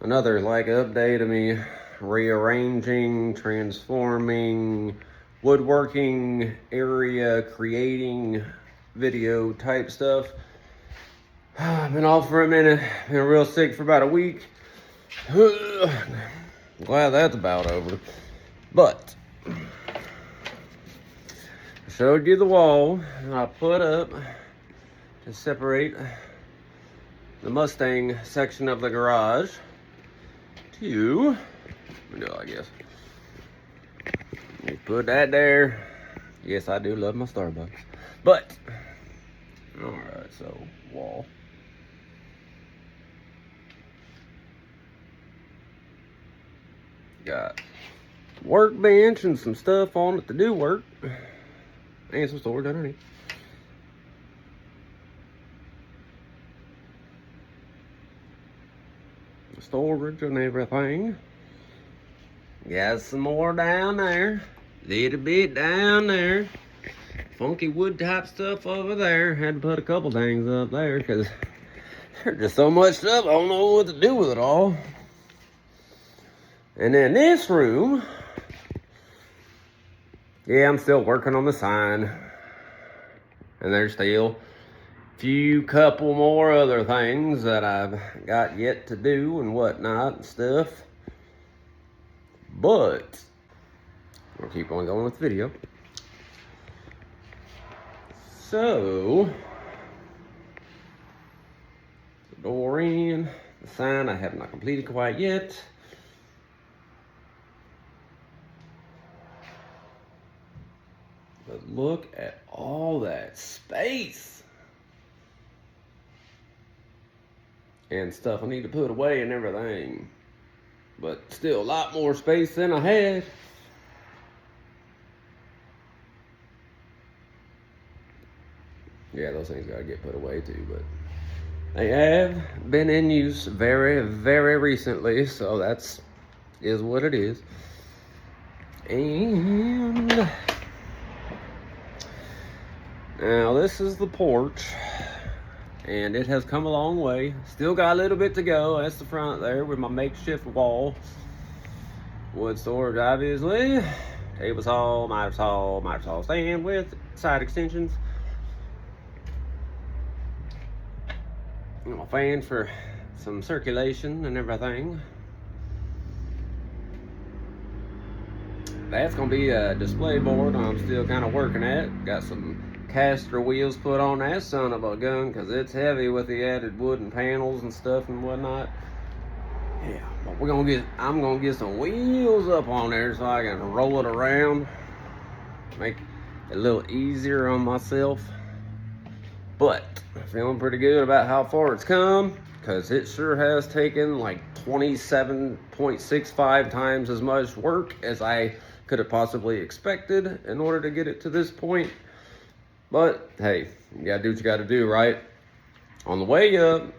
another like update of me rearranging, transforming, woodworking area, creating video type stuff. I've been off for a minute, been real sick for about a week. Glad that's about over. But I showed you the wall I put up to separate the Mustang section of the garage to, I guess, we put that there. Yes, I do love my Starbucks. But, alright, so wall. Got workbench and some stuff on it to do work. And some storage underneath. Storage and everything. Got some more down there. Little bit down there. Funky wood type stuff over there. Had to put a couple things up there because there's just so much stuff. I don't know what to do with it all. And then this room, yeah, I'm still working on the sign. And there's still a few couple more other things that I've got yet to do and whatnot and stuff. But we'll keep on going with the video. So, the door in, the sign I have not completed quite yet. But look at all that space. And stuff I need to put away and everything. But still a lot more space than I had. Yeah, those things gotta get put away too, but they have been in use very, very recently, so that's is what it is. And now this is the porch, and it has come a long way. Still got a little bit to go. That's the front there with my makeshift wall. Wood storage, obviously. Table saw, miter saw stand with side extensions. And my fan for some circulation and everything. That's gonna be a display board I'm still kind of working at. Got some caster wheels put on that son of a gun because it's heavy with the added wooden panels and stuff and whatnot. Yeah, but I'm gonna get some wheels up on there so I can roll it around, make it a little easier on myself. But I'm feeling pretty good about how far it's come because it sure has taken like 27.65 times as much work as I could have possibly expected in order to get it to this point. But hey, you gotta do what you gotta do, right? On the way up,